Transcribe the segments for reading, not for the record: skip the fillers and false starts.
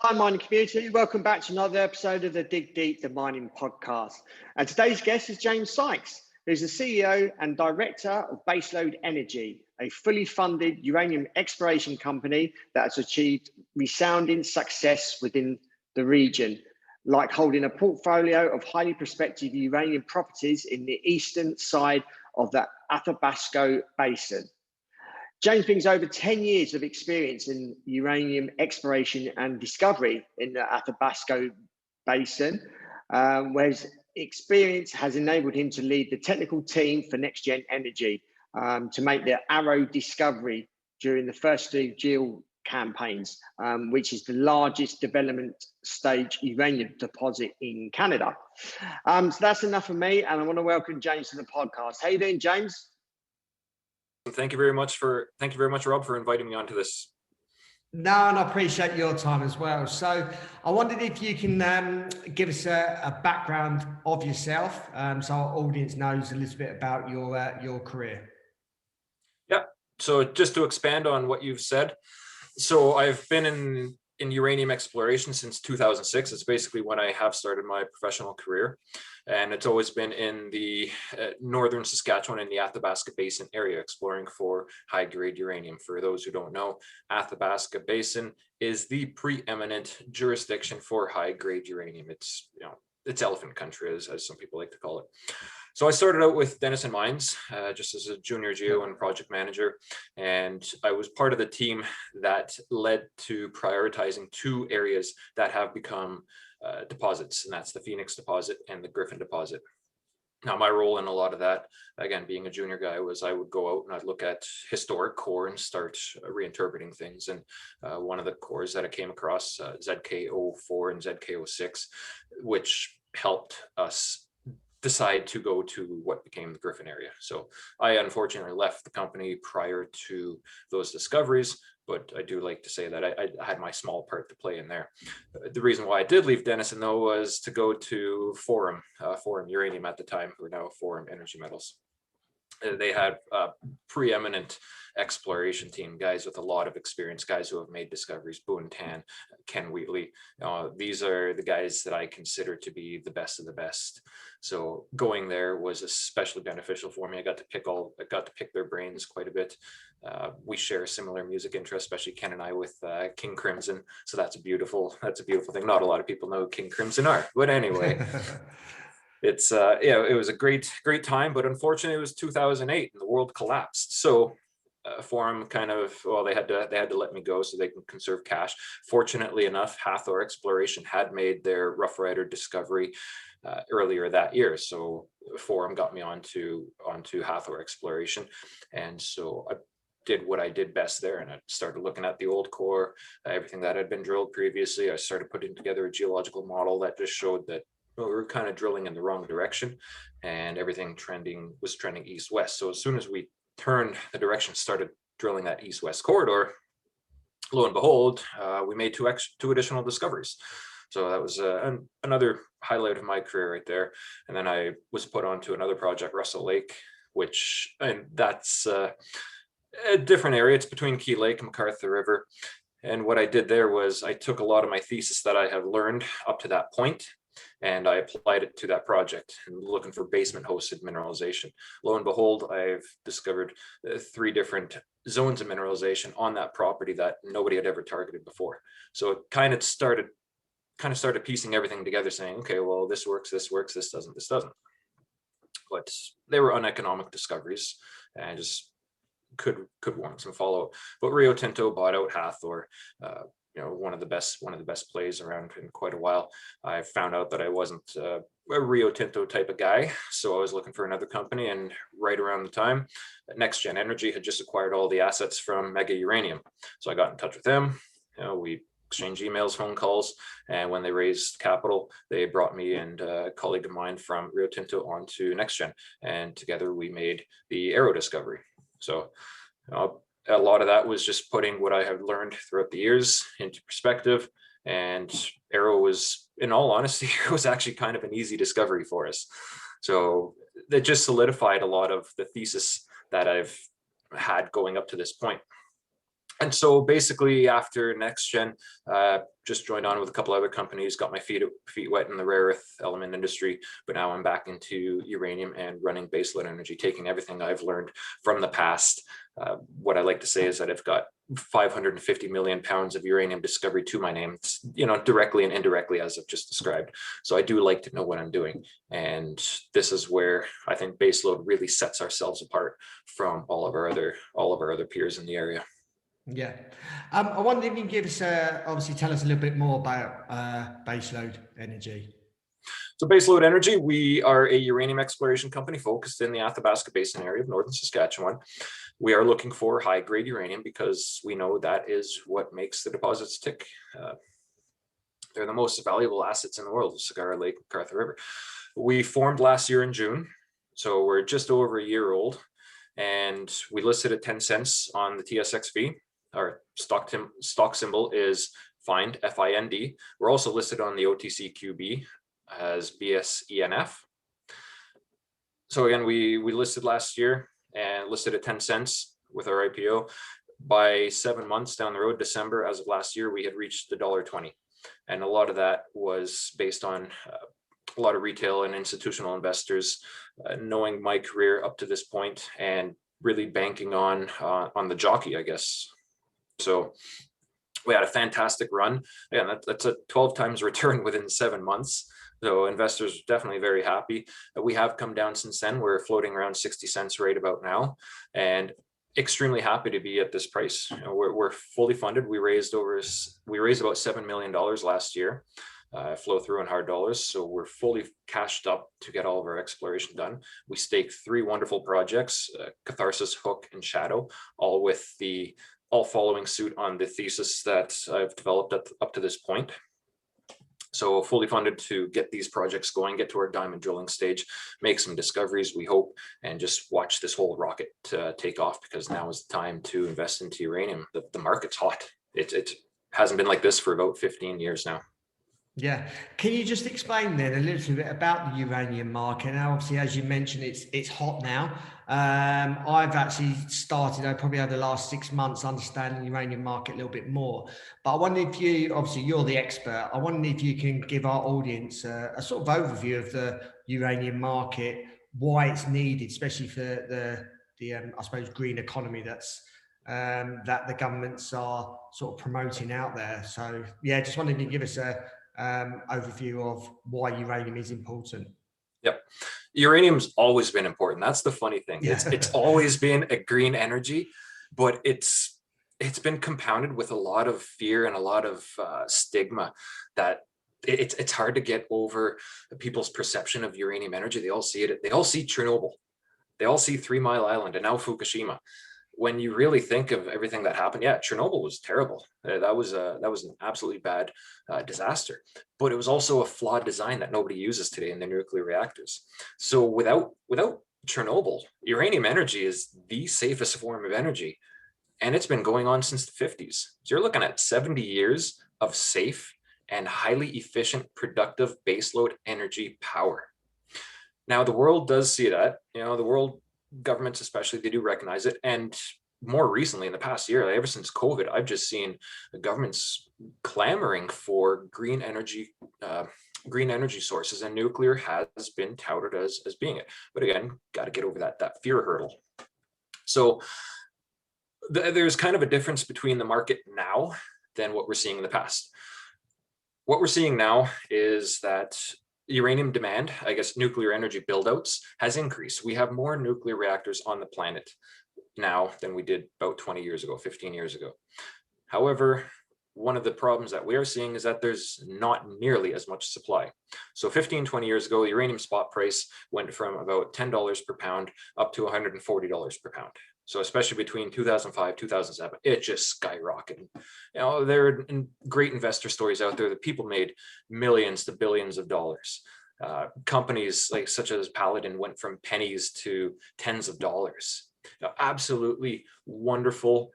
Hi, mining community. Welcome back to another episode of the Dig Deep, the Mining Podcast. And today's guest is James Sykes, who's the CEO and Director of Baseload Energy, a fully funded uranium exploration company that has achieved resounding success within the region, like holding a portfolio of highly prospective uranium properties in the eastern side of the Athabasca Basin. James brings over 10 years of experience in uranium exploration and discovery in the Athabasca Basin, where his experience has enabled him to lead the technical team for NexGen Energy to make the Arrow discovery during the first two geo campaigns, which is the largest development stage uranium deposit in Canada. So that's enough for me, and I want to welcome James to the podcast. How you doing, James? Thank you very much, Rob, for inviting me onto this. No, and I appreciate your time as well. So I wondered if you can give us a background of yourself, so our audience knows a little bit about your career. Yeah. So just to expand on what you've said, so I've been in uranium exploration since 2006. It's basically when I have started my professional career. And it's always been in the northern Saskatchewan in the Athabasca Basin area, exploring for high-grade uranium. For those who don't know, Athabasca Basin is the preeminent jurisdiction for high-grade uranium. It's, it's elephant country, as some people like to call it. So I started out with Denison Mines, just as a junior geo and project manager, and I was part of the team that led to prioritizing two areas that have become deposits, and that's the Phoenix deposit and the Griffin deposit. Now, my role in a lot of that, again, being a junior guy, was I would go out and I'd look at historic core and start reinterpreting things. And one of the cores that I came across, ZK04 and ZK06, which helped us decide to go to what became the Griffin area. So I unfortunately left the company prior to those discoveries, but I do like to say that I had my small part to play in there. The reason why I did leave Denison, though, was to go to Forum Uranium at the time, who are now Forum Energy Metals. They had a preeminent exploration team, guys with a lot of experience, guys who have made discoveries, Boone Tan, Ken Wheatley. These are the guys that I consider to be the best of the best. So going there was especially beneficial for me. I got to pick their brains quite a bit. We share similar music interests, especially Ken and I with King Crimson. So that's a beautiful thing. Not a lot of people know who King Crimson are, but anyway. It's it was a great time, but unfortunately it was 2008 and the world collapsed. So Forum they had to let me go so they can conserve cash. Fortunately enough, Hathor Exploration had made their Rough Rider discovery earlier that year, so Forum got me onto Hathor Exploration, and so I did what I did best there, and I started looking at the old core, everything that had been drilled previously. I started putting together a geological model that just showed that we were kind of drilling in the wrong direction, and everything was trending east-west. So as soon as we turned the direction, started drilling that east-west corridor, lo and behold, we made two additional discoveries. So that was another highlight of my career right there. And then I was put onto another project, Russell Lake, and that's a different area. It's between Key Lake and MacArthur River. And what I did there was I took a lot of my thesis that I have learned up to that point, and I applied it to that project and looking for basement hosted mineralization. Lo and behold, I've discovered 3 different zones of mineralization on that property that nobody had ever targeted before. So it kind of started piecing everything together, saying, okay, well, this works, this doesn't. But they were uneconomic discoveries and just could warrant some follow-up. But Rio Tinto bought out Hathor, one of the best plays around in quite a while. I found out that I wasn't a Rio Tinto type of guy, so I was looking for another company. And right around the time, NexGen Energy had just acquired all the assets from Mega Uranium, so I got in touch with them. We exchanged emails, phone calls, and when they raised capital, they brought me and a colleague of mine from Rio Tinto onto NexGen, and together we made the Arrow discovery. So a lot of that was just putting what I have learned throughout the years into perspective. And Arrow was, in all honesty, it was actually kind of an easy discovery for us. So that just solidified a lot of the thesis that I've had going up to this point. And so basically after NexGen, just joined on with a couple other companies, got my feet wet in the rare earth element industry, but now I'm back into uranium and running Baseload Energy, taking everything I've learned from the past. What I like to say is that I've got 550 million pounds of uranium discovery to my name, directly and indirectly, as I've just described. So I do like to know what I'm doing. And this is where I think Baseload really sets ourselves apart from all of our other peers in the area. Yeah. I wonder if you can give us, obviously tell us a little bit more about Baseload Energy. So Baseload Energy, we are a uranium exploration company focused in the Athabasca Basin area of northern Saskatchewan. We are looking for high-grade uranium because we know that is what makes the deposits tick. They're the most valuable assets in the world, Cigar Lake, McArthur River. We formed last year in June, so we're just over a year old, and we listed at 10 cents on the TSXV. Our stock symbol is FIND, F-I-N-D. We're also listed on the OTCQB as BSENF. So again, we listed last year and listed at 10 cents with our IPO. By 7 months down the road, December as of last year, we had reached the $1.20. And a lot of that was based on a lot of retail and institutional investors knowing my career up to this point and really banking on the jockey, I guess. So we had a fantastic run. Yeah, that's a 12 times return within 7 months. So investors are definitely very happy. We have come down since then. We're floating around 60 cents right about now, and extremely happy to be at this price. We're fully funded. We raised about $7 million last year, flow through in hard dollars. So we're fully cashed up to get all of our exploration done. We staked 3 wonderful projects, Catharsis, Hook, and Shadow, all following suit on the thesis that I've developed up to this point. So fully funded to get these projects going, get to our diamond drilling stage, make some discoveries, we hope, and just watch this whole rocket take off, because now is the time to invest into uranium. The market's hot. It hasn't been like this for about 15 years now. Yeah. Can you just explain then a little bit about the uranium market? Now, obviously, as you mentioned, it's hot now. I've actually started, I probably had the last 6 months understanding the uranium market a little bit more. But I wonder if obviously you're the expert, I wonder if you can give our audience a sort of overview of the uranium market, why it's needed, especially for the I suppose, green economy that the governments are sort of promoting out there. So yeah, just wondering if you can give us a overview of why uranium is important. Yep. Uranium's always been important. That's the funny thing. Yeah. It's always been a green energy, but it's been compounded with a lot of fear and a lot of stigma that it's hard to get over people's perception of uranium energy. They all see it. They all see Chernobyl. They all see 3 Mile Island and now Fukushima. When you really think of everything that happened, yeah, Chernobyl was terrible. That was an absolutely bad disaster, but it was also a flawed design that nobody uses today in their nuclear reactors. So without Chernobyl, uranium energy is the safest form of energy, and it's been going on since the 50s. So you're looking at 70 years of safe and highly efficient, productive baseload energy power. Now the world does see that. The world governments especially, they do recognize it. And more recently, in the past year, ever since COVID, I've just seen the governments clamoring for green energy sources, and nuclear has been touted as being it. But again, got to get over that fear hurdle. So there's kind of a difference between the market now than what we're seeing in the past. What we're seeing now is that uranium demand, I guess nuclear energy buildouts, has increased. We have more nuclear reactors on the planet now than we did about 20 years ago, 15 years ago. However, one of the problems that we are seeing is that there's not nearly as much supply. So 15, 20 years ago, the uranium spot price went from about $10 per pound up to $140 per pound. So especially between 2005, 2007, it just skyrocketed. There are great investor stories out there that people made millions to billions of dollars. Companies such as Paladin went from pennies to tens of dollars. Absolutely wonderful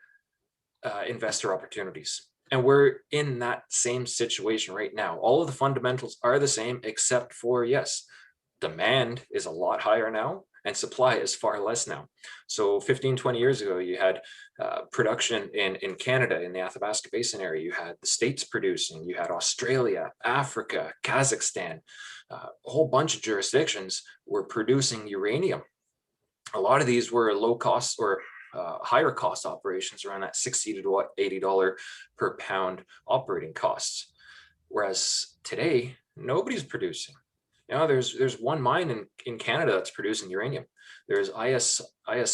investor opportunities. And we're in that same situation right now. All of the fundamentals are the same, except for, yes, demand is a lot higher now, and supply is far less now. So 15, 20 years ago, you had production in Canada, in the Athabasca Basin area. You had the States producing, you had Australia, Africa, Kazakhstan, a whole bunch of jurisdictions were producing uranium. A lot of these were low cost or higher cost operations, around that $60 to $80 per pound operating costs. Whereas today, nobody's producing. You know, there's one mine in Canada that's producing uranium. There's ISL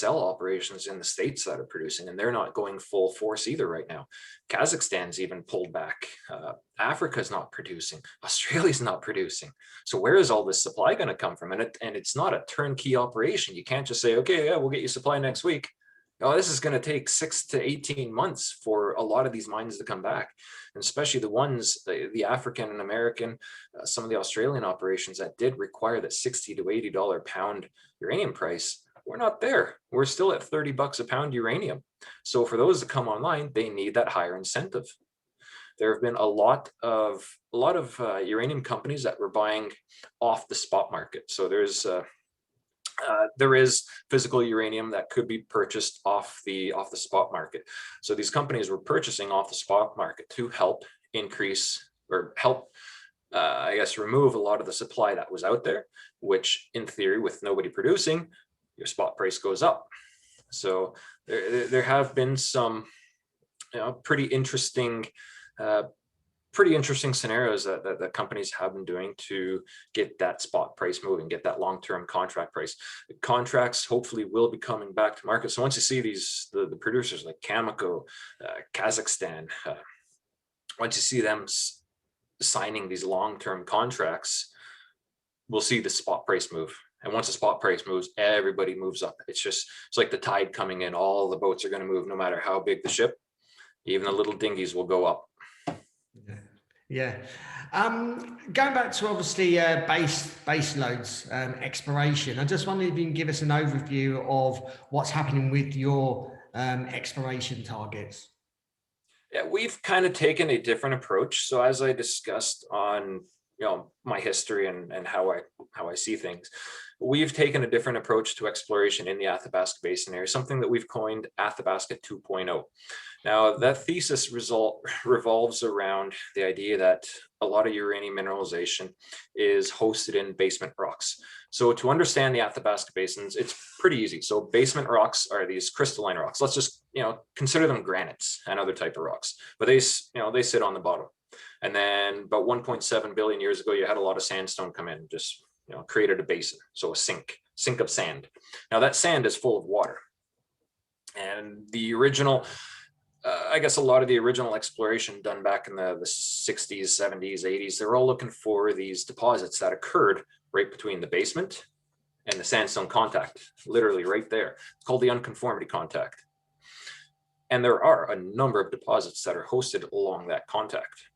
operations in the States that are producing, and they're not going full force either right now. Kazakhstan's even pulled back. Africa's not producing. Australia's not producing. So where is all this supply going to come from? And it's not a turnkey operation. You can't just say, okay, yeah, we'll get you supply next week. No, this is going to take 6 to 18 months for a lot of these mines to come back, and especially the ones, the African and American, some of the Australian operations that did require that $60 to $80 pound uranium price. We're not there. We're still at $30 a pound uranium. So for those to come online, they need that higher incentive. There have been a lot of uranium companies that were buying off the spot market. So there is physical uranium that could be purchased off the spot market. So these companies were purchasing off the spot market to help increase or help, I guess, remove a lot of the supply that was out there, which in theory, with nobody producing, your spot price goes up. So there have been some, pretty interesting scenarios that companies have been doing to get that spot price moving, get that long-term contract price. The contracts hopefully will be coming back to market. So once you see these, the producers like Cameco, Kazakhstan, once you see them signing these long-term contracts, we'll see the spot price move. And once the spot price moves, everybody moves up. It's like the tide coming in. All the boats are going to move, no matter how big the ship. Even the little dinghies will go up. Yeah. Going back to obviously Baselode's exploration, I just wondered if you can give us an overview of what's happening with your exploration targets. Yeah, we've kind of taken a different approach. So as I discussed on my history and how I see things, we've taken a different approach to exploration in the Athabasca Basin area, something that we've coined Athabasca 2.0. Now, that thesis revolves around the idea that a lot of uranium mineralization is hosted in basement rocks. So to understand the Athabasca basins, it's pretty easy. So basement rocks are these crystalline rocks. Let's just, consider them granites and other type of rocks, but they sit on the bottom. And then about 1.7 billion years ago, you had a lot of sandstone come in, just, created a basin. So a sink of sand. Now that sand is full of water. And the original, I guess a lot of the original exploration done back in the 60s, 70s, 80s, they're all looking for these deposits that occurred right between the basement and the sandstone contact, literally right there. It's called the unconformity contact. And there are a number of deposits that are hosted along that contact.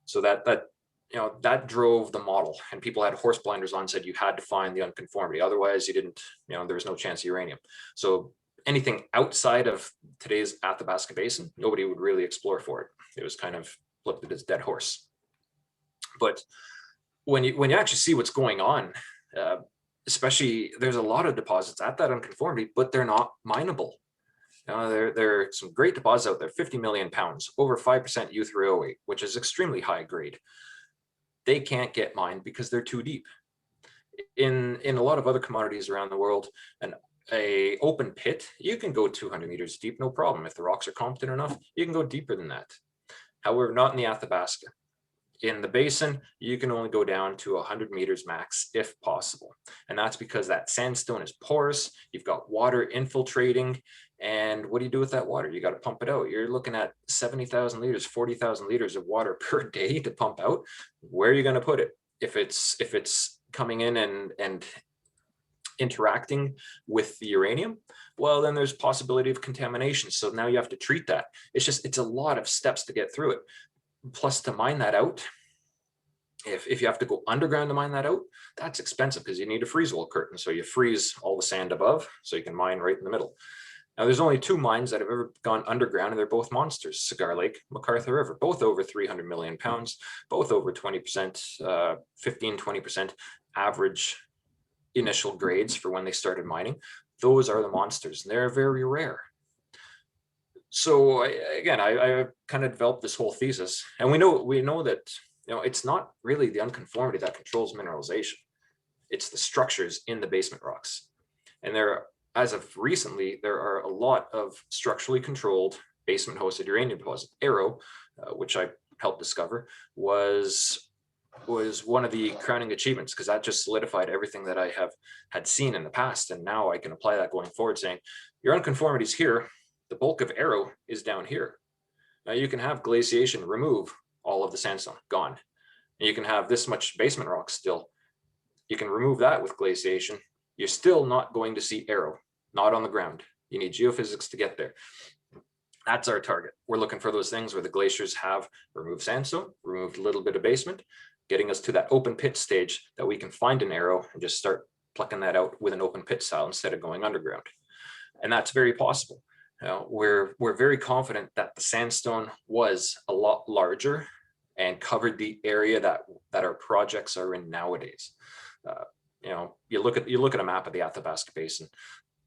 So that drove the model, and people had horse blinders on, said you had to find the unconformity. Otherwise you didn't, there was no chance of uranium. So anything outside of today's Athabasca Basin, nobody would really explore for it. It was kind of looked at as dead horse. But when you actually see what's going on, especially there's a lot of deposits at that unconformity, but they're not mineable. There are some great deposits out there, 50 million pounds, over 5% U3O8, which is extremely high grade. They can't get mined because they're too deep. In a lot of other commodities around the world, a open pit, you can go 200 meters deep, no problem. If the rocks are competent enough, you can go deeper than that. However, not in the Athabasca. In the basin, you can only go down to 100 meters max if possible. And that's because that sandstone is porous, you've got water infiltrating, and what do you do with that water? You got to pump it out. You're looking at 70,000 liters, 40,000 liters of water per day to pump out. Where are you going to put it? If it's coming in and interacting with the uranium, well, then there's possibility of contamination. So now you have to treat that. It's a lot of steps to get through it. Plus, to mine that out, if you have to go underground to mine that out, that's expensive because you need a freeze wall curtain. So you freeze all the sand above so you can mine right in the middle. Now, there's only two mines that have ever gone underground, and they're both monsters: Cigar Lake, McArthur River, both over 300 million pounds, both over 20%, 15, 20% average initial grades for when they started mining, those are the monsters, and they're very rare. So I kind of developed this whole thesis, and we know that it's not really the unconformity that controls mineralization. It's the structures in the basement rocks. And as of recently, there are a lot of structurally controlled basement hosted uranium deposits. Arrow, which I helped discover, was one of the crowning achievements, because that just solidified everything that I had seen in the past. And now I can apply that going forward, saying your unconformity is here. The bulk of Arrow is down here. Now you can have glaciation remove all of the sandstone, gone. And you can have this much basement rock still. You can remove that with glaciation. You're still not going to see Arrow, not on the ground. You need geophysics to get there. That's our target. We're looking for those things where the glaciers have removed sandstone, removed a little bit of basement, getting us to that open pit stage that we can find an Arrow and just start plucking that out with an open pit style instead of going underground. And that's very possible. We're very confident that the sandstone was a lot larger and covered the area that our projects are in nowadays. You look at a map of the Athabasca Basin.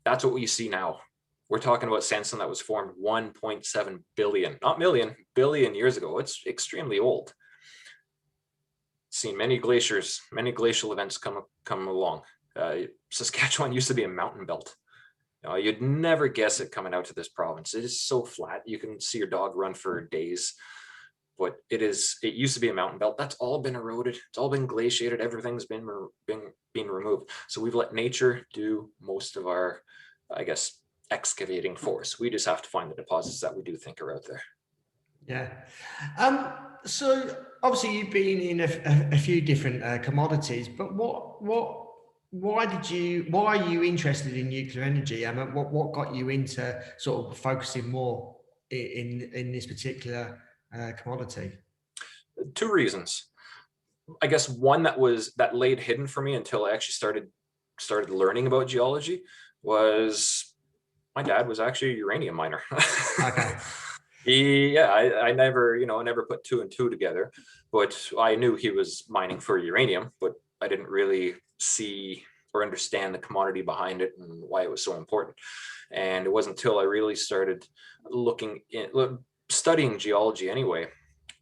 That's what we see now. We're talking about sandstone that was formed 1.7 billion, not million, billion years ago. It's extremely old. Seen many glaciers, many glacial events come along. Saskatchewan used to be a mountain belt. You'd never guess it coming out to this province. It is so flat. You can see your dog run for days. But it used to be a mountain belt. That's all been eroded. It's all been glaciated. Everything's been removed. So we've let nature do most of our, I guess, excavating for us. We just have to find the deposits that we do think are out there. Yeah. So obviously you've been in a few different commodities, but why are you interested in nuclear energy? I mean, what got you into sort of focusing more in this particular commodity? Two reasons. I guess one that laid hidden for me until I actually started learning about geology was my dad was actually a uranium miner. Okay. I never put two and two together, but I knew he was mining for uranium, but I didn't really see or understand the commodity behind it and why it was so important. And it wasn't until I really started studying geology anyway,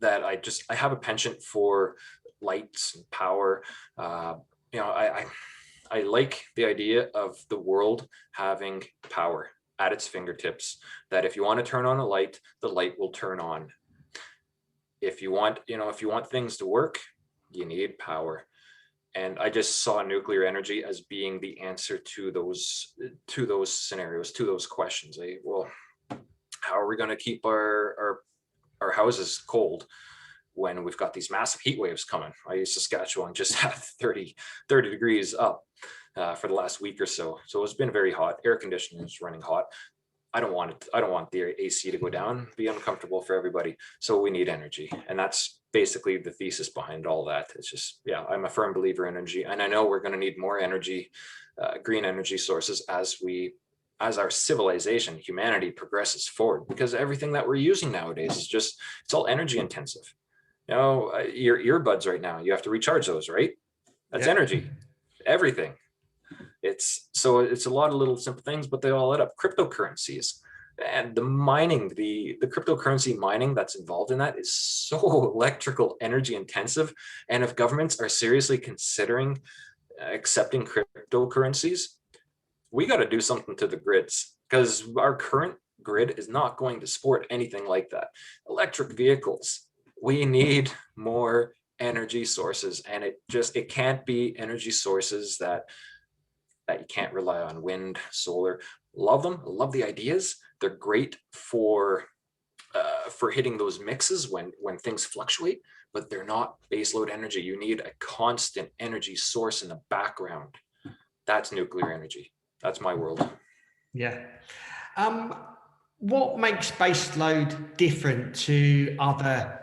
that I have a penchant for lights and power. I like the idea of the world having power at its fingertips, that if you want to turn on a light, the light will turn on. If you want things to work, you need power. And I just saw nuclear energy as being the answer to those scenarios, to those questions. Well, how are we going to keep our houses cold when we've got these massive heat waves coming? Saskatchewan just had 30 degrees up for the last week or so. So it's been very hot. Air conditioning is running hot. I don't want the AC to go down, be uncomfortable for everybody. So we need energy. And that's basically the thesis behind all that. It's just, I'm a firm believer in energy. And I know we're going to need more energy, green energy sources as our civilization, humanity progresses forward, because everything that we're using nowadays is it's all energy intensive. Your earbuds right now, you have to recharge those, right? That's energy, everything. It's a lot of little simple things, but they all add up. Cryptocurrencies and the mining, the cryptocurrency mining that's involved in that is so electrical energy intensive. And if governments are seriously considering accepting cryptocurrencies, we got to do something to the grids, because our current grid is not going to support anything like that. Electric vehicles, we need more energy sources, and it can't be energy sources that you can't rely on. Wind, solar, love them, love the ideas. They're great for hitting those mixes when things fluctuate, but they're not baseload energy. You need a constant energy source in the background. That's nuclear energy. That's my world. Yeah. What makes Baselode different to other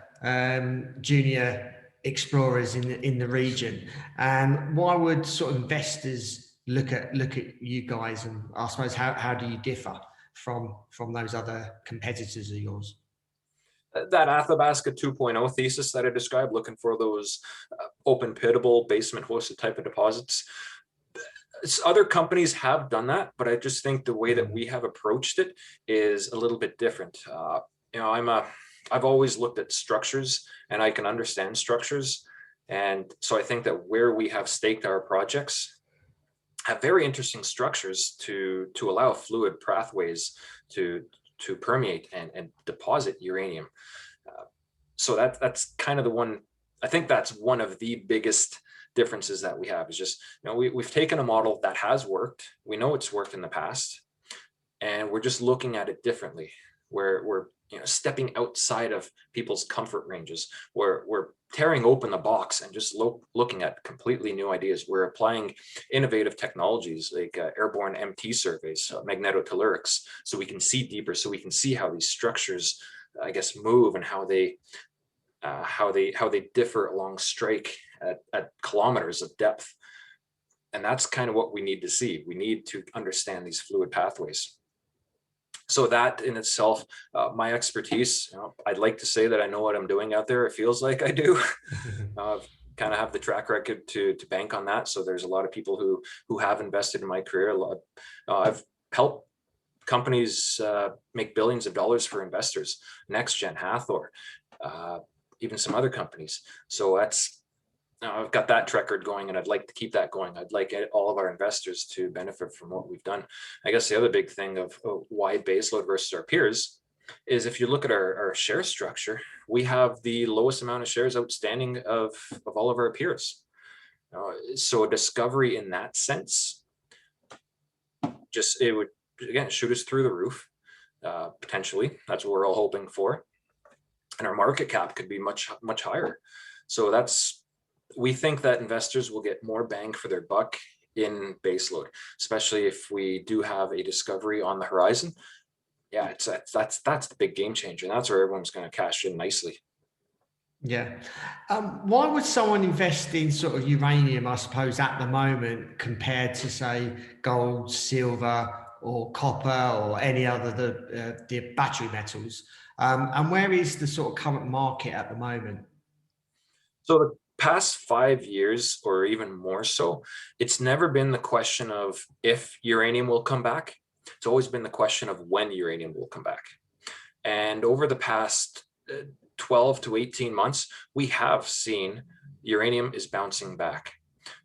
junior explorers in the region, and why would sort of investors look at you guys, and I suppose how do you differ from those other competitors of yours? That Athabasca 2.0 thesis that I described, looking for those open pitable basement hosted type of deposits, Other companies have done that, but I just think the way that we have approached it is a little bit different. You know, I've always looked at structures, and I can understand structures. And so I think that where we have staked our projects have very interesting structures to allow fluid pathways to permeate and deposit uranium. So that's kind of the one, I think that's one of the biggest differences that we have, is just, you know, we've taken a model that has worked. We know it's worked in the past, and we're just looking at it differently. We're you know, stepping outside of people's comfort ranges. We're tearing open the box and just looking at completely new ideas. We're applying innovative technologies like airborne MT surveys, magnetotellurics, so we can see deeper, so we can see how these structures, I guess, move, and how they differ along strike at kilometers of depth. And that's kind of what we need to see. We need to understand these fluid pathways. So that in itself, my expertise, you know, I'd like to say that I know what I'm doing out there. It feels like I do. Kind of have the track record to bank on that. So there's a lot of people who have invested in my career. I've helped companies make billions of dollars for investors, NexGen, Hathor, even some other companies. So that's, I've got that track record going, and I'd like to keep that going. I'd like all of our investors to benefit from what we've done. I guess the other big thing of why Baseload versus our peers is, if you look at our share structure, we have the lowest amount of shares outstanding of all of our peers. So a discovery in that sense, just, it would, again, shoot us through the roof, potentially. That's what we're all hoping for. And our market cap could be much, much higher. So that's, we think that investors will get more bang for their buck in Baseload, especially if we do have a discovery on the horizon. Yeah, that's the big game changer, and that's where everyone's going to cash in nicely. Yeah. Why would someone invest in sort of uranium, I suppose, at the moment, compared to, say, gold, silver, or copper, or any other the battery metals? And where is the sort of current market at the moment? So the past 5 years, or even more so, it's never been the question of if uranium will come back. It's always been the question of when uranium will come back. And over the past 12 to 18 months, we have seen uranium is bouncing back.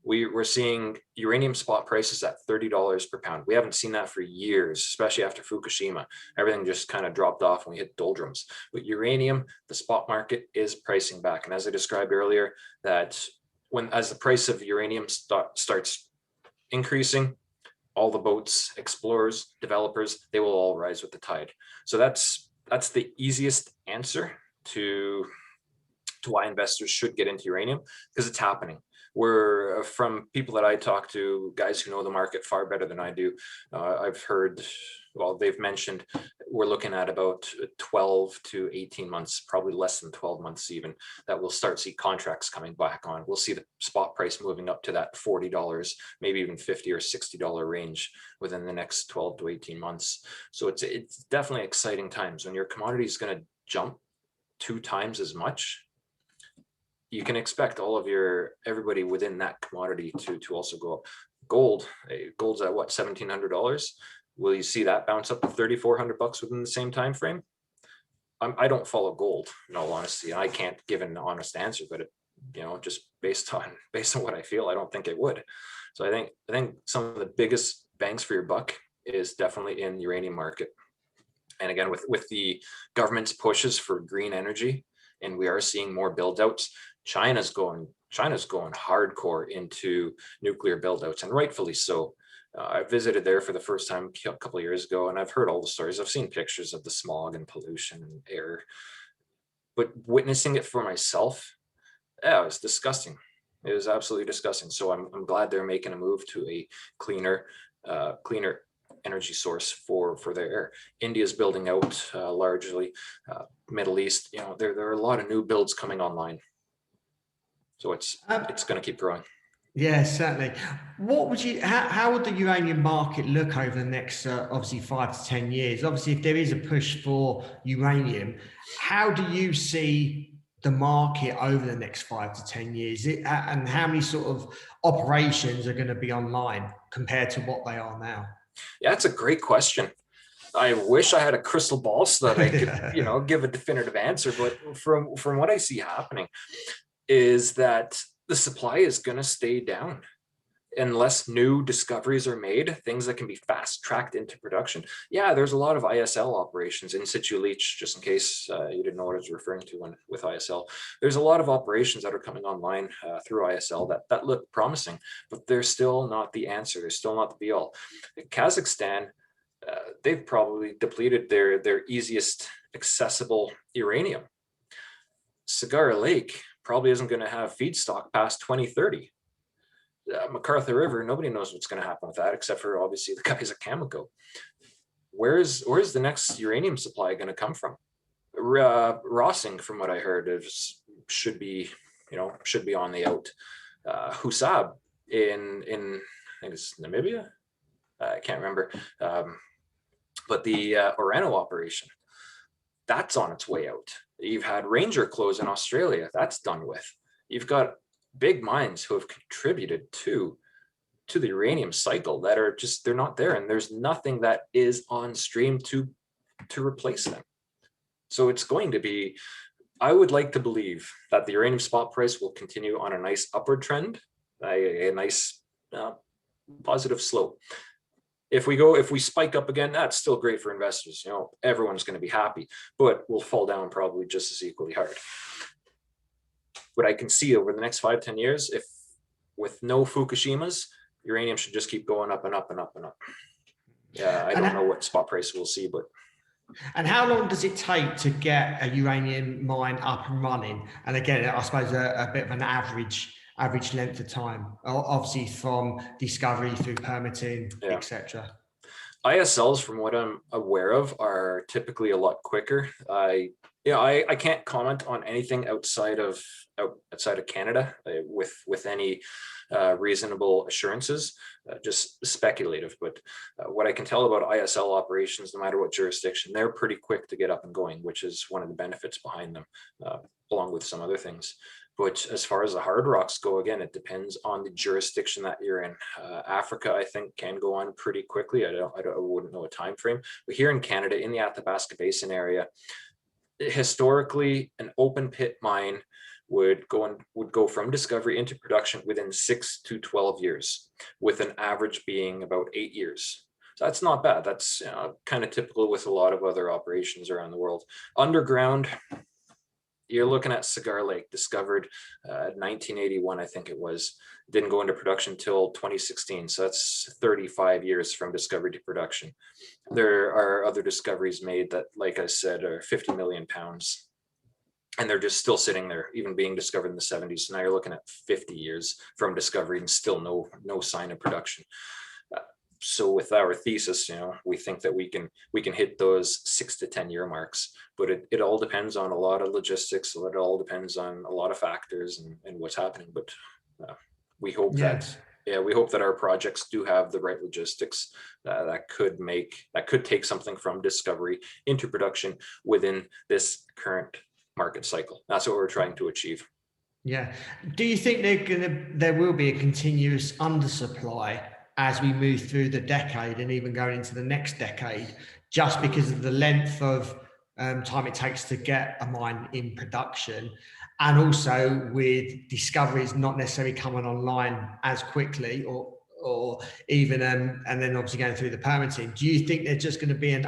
We're seeing uranium spot prices at $30 per pound. We haven't seen that for years, especially after Fukushima. Everything just kind of dropped off and we hit doldrums. But uranium, the spot market is pricing back. And as I described earlier, that as the price of uranium starts increasing, all the boats, explorers, developers, they will all rise with the tide. So that's the easiest answer to why investors should get into uranium, because it's happening. We're, from people that I talk to, guys who know the market far better than I do, I've heard, well, they've mentioned we're looking at about 12 to 18 months, probably less than 12 months even, that we'll start see contracts coming back on. We'll see the spot price moving up to that $40, maybe even $50 or $60 range within the next 12 to 18 months. So it's definitely exciting times. When your commodity is going to jump 2 times as much, you can expect everybody within that commodity to also go up. Gold's at what, $1,700? Will you see that bounce up to $3,400 within the same time frame? I don't follow gold, in all honesty. I can't give an honest answer, but just based on what I feel, I don't think it would. So I think some of the biggest bangs for your buck is definitely in the uranium market. And again, with the government's pushes for green energy, and we are seeing more build outs, China's going hardcore into nuclear build-outs, and rightfully so. I visited there for the first time a couple of years ago, and I've heard all the stories. I've seen pictures of the smog and pollution and air, but witnessing it for myself, yeah, it was disgusting. It was absolutely disgusting. So I'm glad they're making a move to a cleaner energy source for their air. India's building out largely. Middle East, there are a lot of new builds coming online. So it's going to keep growing. Yeah, certainly. How would the uranium market look over the next, obviously 5 to 10 years? Obviously, if there is a push for uranium, how do you see the market over the next 5 to 10 years? And how many sort of operations are going to be online compared to what they are now? Yeah, that's a great question. I wish I had a crystal ball so that I could, give a definitive answer. But from what I see happening is that the supply is going to stay down unless new discoveries are made, things that can be fast tracked into production. Yeah, there's a lot of ISL operations, in situ leach, just in case you didn't know what I was referring to with ISL. There's a lot of operations that are coming online through ISL that look promising, but they're still not the answer. They're still not the be all. Kazakhstan, they've probably depleted their easiest accessible uranium. Cigar Lake probably isn't going to have feedstock past 2030. MacArthur River, nobody knows what's going to happen with that, except for obviously the guys at Cameco. Where's the next uranium supply going to come from? Rossing, from what I heard, should be on the out. Husab in I think it's Namibia. I can't remember, but the Orano operation, that's on its way out. You've had Ranger close in Australia. That's done with. You've got big mines who have contributed to the uranium cycle that are just, they're not there, and there's nothing that is on stream to replace them. So it's going to be, I would like to believe that the uranium spot price will continue on a nice upward trend, a nice positive slope. If we spike up again, that's still great for investors. Everyone's going to be happy, but we'll fall down probably just as equally hard. What I can see over the next 5-10 years, if with no Fukushimas, uranium should just keep going up and up and up and up. Yeah, I don't know what spot price we'll see, but. And how long does it take to get a uranium mine up and running? And again, I suppose a bit of an average length of time, obviously from discovery through permitting, etc. ISLs, from what I'm aware of, are typically a lot quicker. I can't comment on anything outside of Canada with any reasonable assurances, just speculative. But what I can tell about ISL operations, no matter what jurisdiction, they're pretty quick to get up and going, which is one of the benefits behind them, along with some other things. But as far as the hard rocks go, again, it depends on the jurisdiction that you're in. Africa, I think, can go on pretty quickly. I wouldn't know a time frame. But here in Canada, in the Athabasca Basin area, historically, an open pit mine would go from discovery into production within 6 to 12 years, with an average being about 8 years. So that's not bad. That's kind of typical with a lot of other operations around the world. Underground, you're looking at Cigar Lake, discovered 1981, I think it was. Didn't go into production until 2016. So that's 35 years from discovery to production. There are other discoveries made that, like I said, are 50 million pounds. And they're just still sitting there, even being discovered in the 70s. So now you're looking at 50 years from discovery and still no sign of production. So with our thesis, we think that we can hit those 6 to 10 year marks, but it all depends on a lot of logistics. So it all depends on a lot of factors and what's happening. But we hope that our projects do have the right logistics that could take something from discovery into production within this current market cycle. That's what we're trying to achieve. Yeah. Do you think there will be a continuous undersupply as we move through the decade and even going into the next decade, just because of the length of time it takes to get a mine in production, and also with discoveries not necessarily coming online as quickly or even and then obviously going through the permitting? Do you think there's just going to be an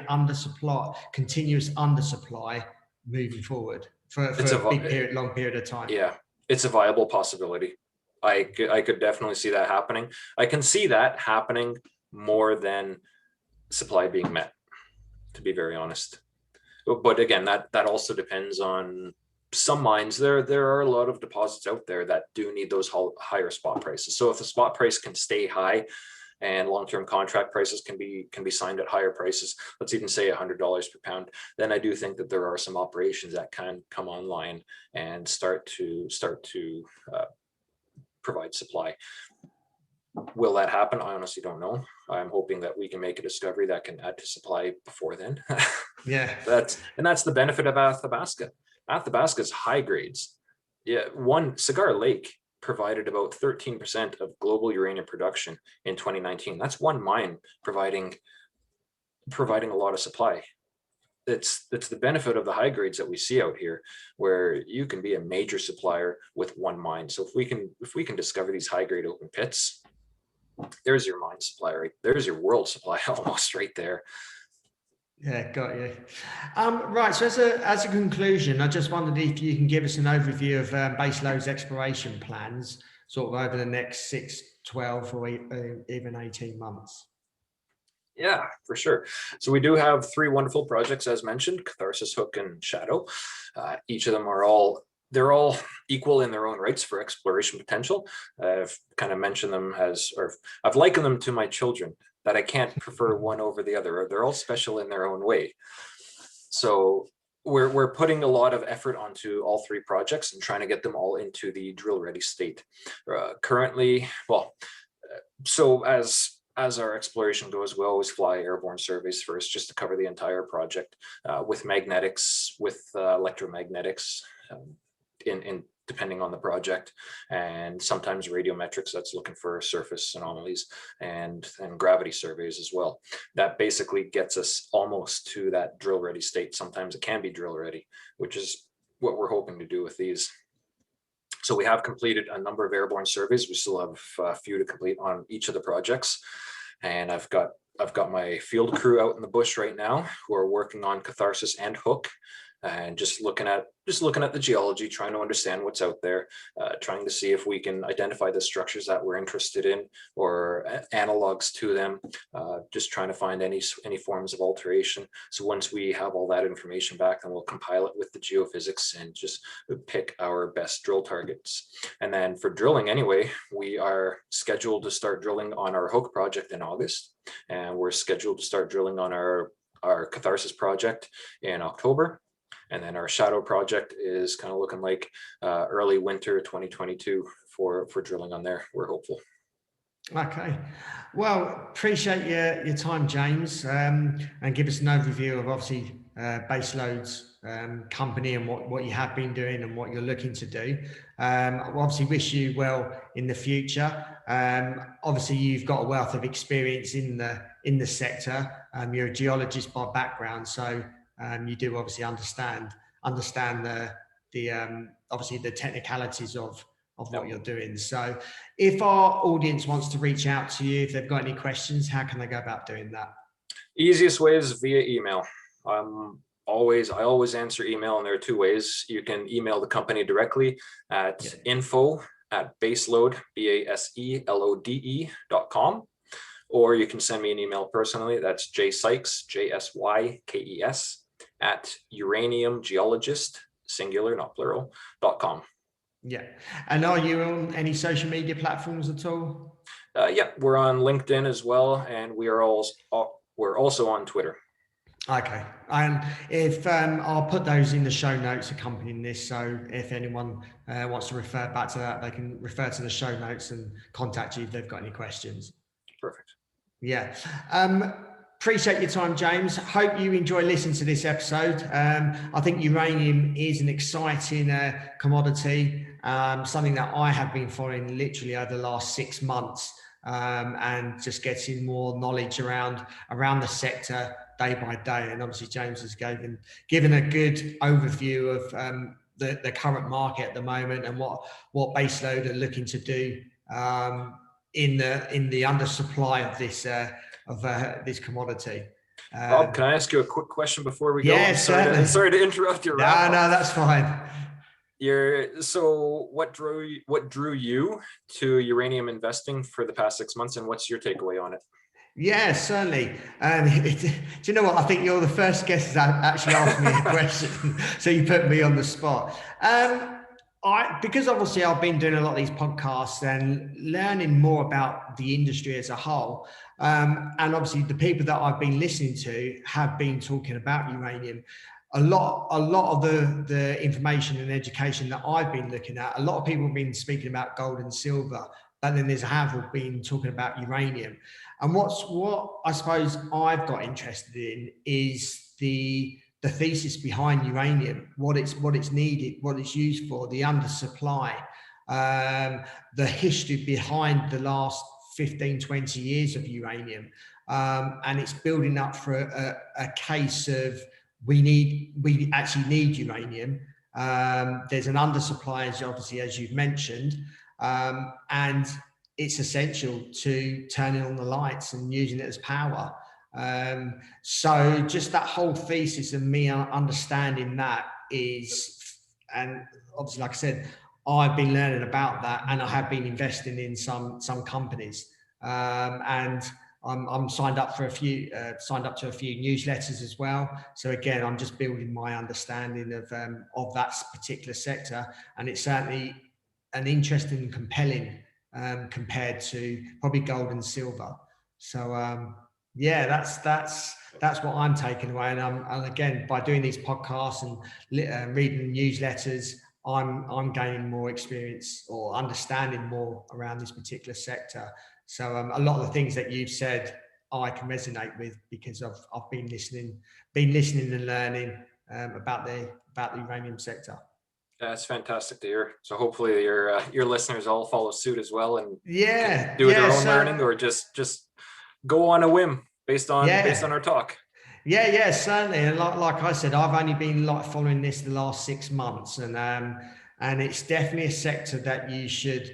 continuous undersupply moving forward for a long period of time? Yeah, it's a viable possibility. I could definitely see that happening. I can see that happening more than supply being met, to be very honest. But again, that also depends on some mines. There are a lot of deposits out there that do need those higher spot prices. So if the spot price can stay high and long-term contract prices can be signed at higher prices, let's even say $100 per pound, then I do think that there are some operations that can come online and start to provide supply. Will that happen? I honestly don't know. I'm hoping that we can make a discovery that can add to supply before then. Yeah. That's the benefit of Athabasca. Athabasca's high grades. Yeah, Cigar Lake provided about 13% of global uranium production in 2019. That's one mine providing a lot of supply. It's the benefit of the high grades that we see out here, where you can be a major supplier with one mine. So if we can discover these high grade open pits, there's your mine supply, right? There's your world supply almost right there. Yeah, got you. Right, so as a conclusion, I just wondered if you can give us an overview of Baselode's exploration plans, sort of over the next 6, 12, or even 18 months. Yeah, for sure. So we do have 3 wonderful projects, as mentioned: Catharsis, Hook, and Shadow. Each of them they're all equal in their own rights for exploration potential. I've kind of mentioned them or I've likened them to my children, that I can't prefer one over the other. They're all special in their own way. So we're putting a lot of effort onto all 3 projects and trying to get them all into the drill ready state. Currently, so as our exploration goes, we always fly airborne surveys first, just to cover the entire project, with magnetics, with electromagnetics, in depending on the project, and sometimes radiometrics, that's looking for surface anomalies, and gravity surveys as well. That basically gets us almost to that drill ready state. Sometimes it can be drill ready, which is what we're hoping to do with these. So we have completed a number of airborne surveys. We still have a few to complete on each of the projects, and I've got my field crew out in the bush right now who are working on Catharsis and Hook, and just looking at the geology, trying to understand what's out there, trying to see if we can identify the structures that we're interested in, or analogs to them, just trying to find any forms of alteration. So once we have all that information back, then we'll compile it with the geophysics and just pick our best drill targets. And then for drilling anyway, we are scheduled to start drilling on our Hook project in August, and we're scheduled to start drilling on our Catharsis project in October. And then our Shadow project is kind of looking like early winter 2022 for drilling on there. We're hopeful. Okay. Well, appreciate your time, James, and give us an overview of obviously Baselode's company and what you have been doing and what you're looking to do. I obviously wish you well in the future. Obviously, you've got a wealth of experience in the sector. You're a geologist by background, so you do obviously understand the obviously the technicalities of what you're doing. So if our audience wants to reach out to you, if they've got any questions, how can they go about doing that? Easiest way is via email. I always answer email, and there are 2 ways. You can email the company directly at info@baselode, BASELODE.com. Or you can send me an email personally. That's jsykes, JSYKES, @ uraniumgeologist, singular, not plural, .com. Yeah. And are you on any social media platforms at all? Yeah, we're on LinkedIn as well, and we're also on Twitter. Okay, and if I'll put those in the show notes accompanying this, so if anyone wants to refer back to that, they can refer to the show notes and contact you if they've got any questions. Perfect. Yeah. Appreciate your time, James. Hope you enjoy listening to this episode. I think uranium is an exciting commodity, something that I have been following literally over the last 6 months, and just getting more knowledge around the sector day by day. And obviously James has given a good overview of the current market at the moment and what Baselode are looking to do in the undersupply of this commodity. Rob, can I ask you a quick question before we go? Yes, sorry to interrupt your wrap-up. No, that's fine. So what drew you to uranium investing for the past 6 months, and what's your takeaway on it? Yeah, certainly. Do you know what? I think you're the first guest that actually asked me a question, so you put me on the spot. Because obviously I've been doing a lot of these podcasts and learning more about the industry as a whole, and obviously the people that I've been listening to have been talking about uranium. A lot of the information and education that I've been looking at, a lot of people have been speaking about gold and silver, but then there's a handful been talking about uranium. And what I suppose I've got interested in is the thesis behind uranium, what it's needed, what it's used for, the undersupply, the history behind the last 15, 20 years of uranium. And it's building up for a case of we actually need uranium. There's an undersupply, obviously, as you've mentioned, and it's essential to turning on the lights and using it as power. So just that whole thesis and me understanding that is, and obviously, like I said, I've been learning about that, and I have been investing in some companies, and I'm signed up to a few newsletters as well. So again, I'm just building my understanding of that particular sector, and it's certainly an interesting and compelling compared to probably gold and silver. So yeah, that's what I'm taking away. And again, by doing these podcasts and reading the newsletters, I'm gaining more experience or understanding more around this particular sector. So a lot of the things that you've said, I can resonate with, because I've been listening and learning about the uranium sector. That's fantastic to hear. So hopefully your listeners all follow suit as well, and do their own learning, or just go on a whim based on our talk. Yeah, certainly. And like I said, I've only been following this the last 6 months, and it's definitely a sector that you should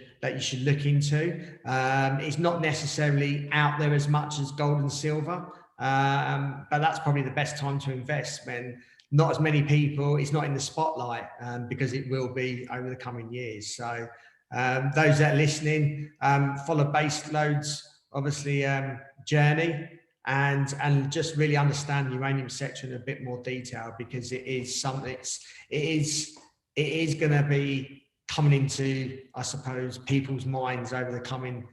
look into. It's not necessarily out there as much as gold and silver, but that's probably the best time to invest, when not as many people, it's not in the spotlight, because it will be over the coming years. So those that are listening, follow Baselode's obviously journey, and just really understand the uranium sector in a bit more detail, because it is something, it is going to be coming into, I suppose, people's minds over the coming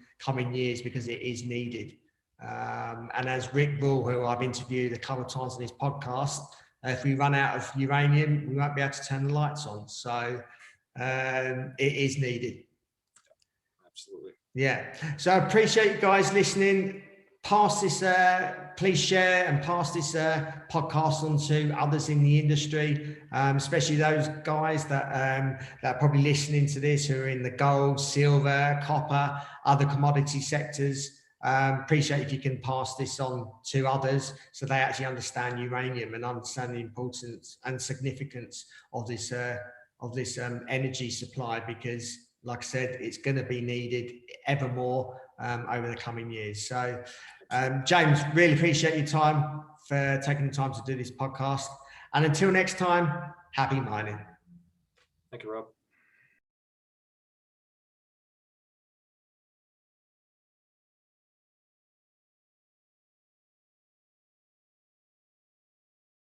years, because it is needed. And as Rick Bull, who I've interviewed a couple of times on his podcast, if we run out of uranium, we won't be able to turn the lights on. So it is needed. Absolutely. Yeah. So I appreciate you guys listening. Pass this, please share and pass this podcast on to others in the industry, especially those guys that are probably listening to this, who are in the gold, silver, copper, other commodity sectors. Appreciate if you can pass this on to others, so they actually understand uranium and understand the importance and significance of this energy supply, because, like I said, it's going to be needed ever more over the coming years. So, James, really appreciate your time for taking the time to do this podcast. And until next time, happy mining. Thank you, Rob.